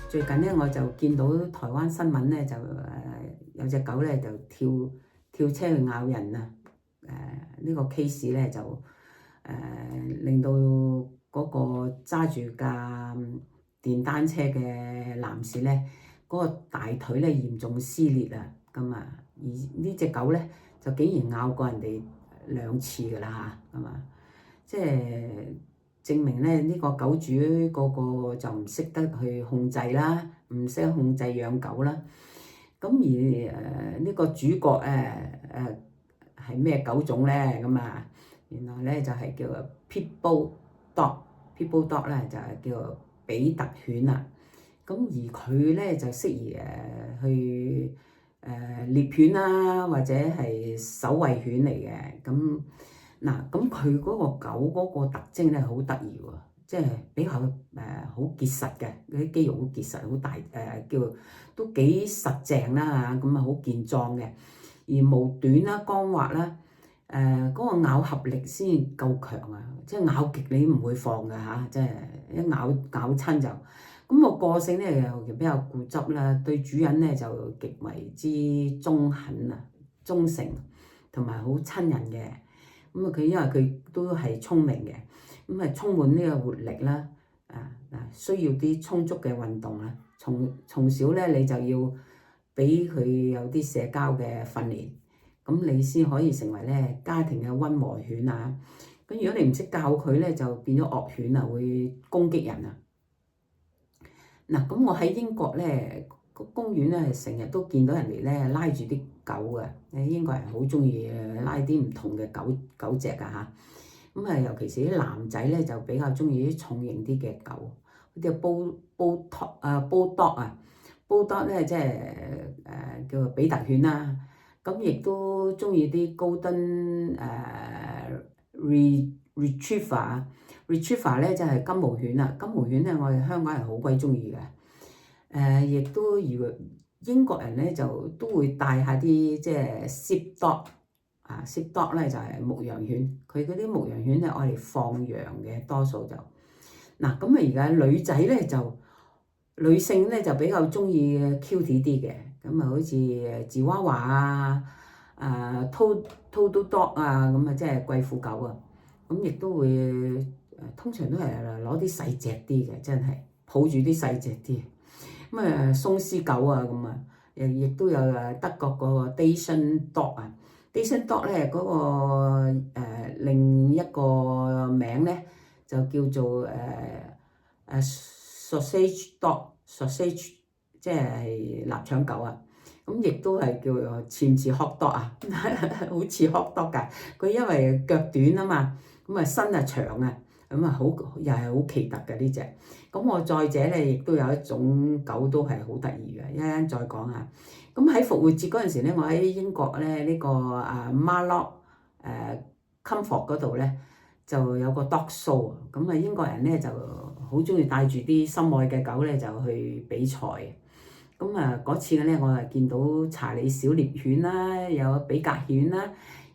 最近咧我就見到台灣新聞咧，就有隻狗咧就跳車去咬人啊！呢個 case 咧就令到嗰個揸住架電單車嘅男士咧，嗰個大腿咧嚴重撕裂啊！咁啊，而呢隻狗咧就竟然咬過人哋2次㗎啦嚇，咁啊，即係證明咧呢個狗主個個就唔識得去控制啦，唔識得控制養狗啦。咁而呢個主角係咩狗種咧？咁啊，原來咧就係叫做 Pitbull Dog，Pitbull Dog 咧就係叫做比特犬啦。咁而佢咧就適宜去獵犬啦，或者係守衛犬嚟嘅。咁嗱，咁佢嗰個狗嗰個特徵咧好得意喎，即係比較好結實嘅，嗰啲肌肉好結實，好大叫都幾實淨啦嚇，咁啊好健壯嘅，而毛短啦、光滑啦，嗰個咬合力先夠強啊，即係咬極你唔會放㗎嚇，即係一咬親就。咁個性咧又比較固執啦，對主人咧就極為之忠懇啊、忠誠，同埋好親人嘅。咁啊佢因為佢都係聰明嘅，咁啊充滿呢個活力啦，需要啲充足嘅運動啦。從小咧你就要俾佢有啲社交嘅訓練，咁你先可以成為咧家庭嘅溫和犬啊。咁如果你唔識教佢咧，就變咗惡犬啊，會攻擊人啊。嗱，咁我喺英國咧個公園咧，成日都見到人哋咧拉住啲狗嘅，英國人好中意拉啲唔同嘅狗隻㗎嚇。咁啊，尤其是啲男仔咧就比較中意啲重型啲嘅狗，嗰啲Bulldog 咧即係叫做比特犬啦。咁亦都中意啲Golden Retriever 咧就係金毛犬啦，金毛犬咧我哋香港人好鬼中意嘅，亦都如果英國人咧就都會帶下啲即係 Sheepdog 咧就係牧羊犬，佢嗰啲牧羊犬咧愛嚟放羊嘅多數就，嗱咁啊而家女性咧就比較中意 cute 啲嘅，咁啊好似芝娃娃Total Dog 啊咁啊即係貴婦狗啊。咁亦都會通常都係攞啲細隻啲嘅，真係抱住啲細隻啲。咁鬆獅狗啊咁啊，亦都有德國個 Dachshund Dog 啊。Dachshund Dog 咧嗰個另一個名咧就叫做Sausage Dog，Sausage 即係臘腸狗啊。咁亦都係叫做似唔似 hot dog 啊？好似 hot dog 㗎。佢因為腳短啊嘛。咁啊身啊長啊，咁啊好又係好奇特嘅呢隻。咁我再者咧，亦都有一種狗都係好得意嘅，一陣再講下。咁喺復活節嗰陣時咧，我喺英國咧呢個Marlow Comfort 嗰度咧就有個 dog show。咁啊英國人咧就好中意帶住啲心愛嘅狗咧就去比賽。咁啊嗰次咧我係見到查理小獵犬啦，有比格犬啦。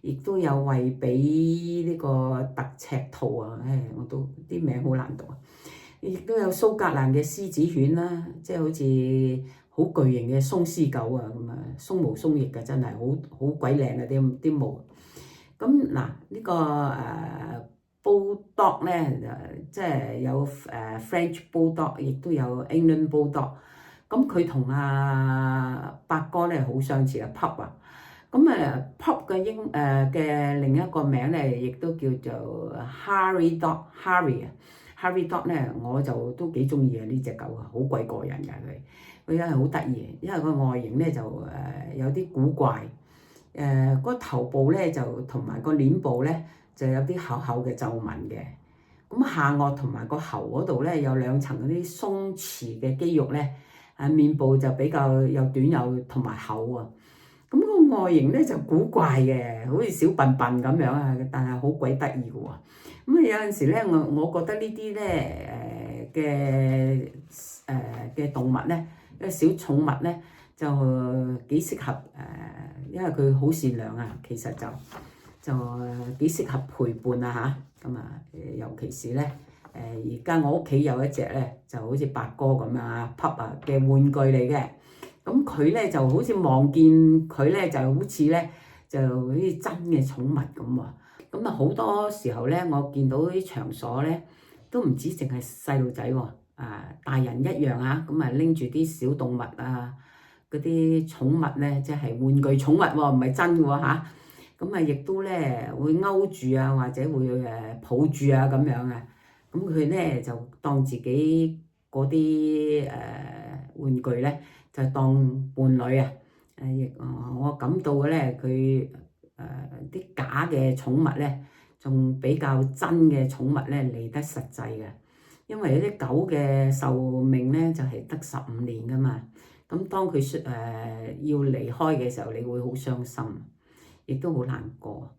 亦都有惠比呢個特赤兔啊，我都啲名好難讀啊！亦都有蘇格蘭嘅獅子犬啦，即係好似好巨型嘅鬆獅狗啊咁啊，鬆毛鬆翼嘅真係好鬼靚啊啲毛。咁嗱呢個Bulldog 咧即係有French Bulldog，亦都有 England Bulldog。咁佢同八哥咧好相似啊 Pup 啊。咁Pup 嘅另一個名咧，亦都叫做 Harry Dog。Harry Dog 咧，我就都幾中意啊呢隻狗啊，好鬼過癮㗎佢真係好得意，因為個外形咧就有啲古怪，個頭部咧就同埋個臉部咧就有啲厚厚嘅皺紋嘅，咁下顎同埋個喉嗰度咧有2層嗰啲鬆弛嘅肌肉咧，面部就比較又短又同埋厚啊。咁個外形咧就古怪嘅，好似小笨笨咁樣啊，但係好鬼得意嘅喎。咁有陣時咧，我覺得呢啲咧嘅動物咧，小寵物咧就幾適合因為佢好善良啊，其實就幾適合陪伴啊嚇。咁啊，尤其是咧而家我屋企有一隻咧，就好似白哥咁啊，pup 啊嘅玩具嚟嘅。咁佢咧就好似望見佢咧就好似咧就好似真嘅寵物咁喎。咁啊好多時候咧，我見到啲場所咧都唔止淨係細路仔喎，大人一樣啊。咁啊拎住啲小動物啊，嗰啲寵物咧，即係玩具寵物喎，唔係真嘅喎嚇。咁啊亦都咧會勾住啊，或者會抱住啊咁樣啊。咁佢咧就當自己嗰啲玩具咧，就當伴侶啊！我感到嘅咧，佢啲假嘅寵物咧，仲比較真嘅寵物咧嚟得實際嘅。因為有啲狗嘅壽命咧就係得15年噶嘛。咁當佢要離開嘅時候，你會好傷心，亦都好難過。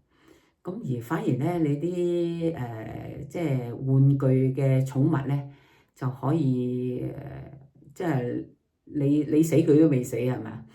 咁而反而咧，你啲即係玩具嘅寵物咧，就可以即係你死佢都未死係咪？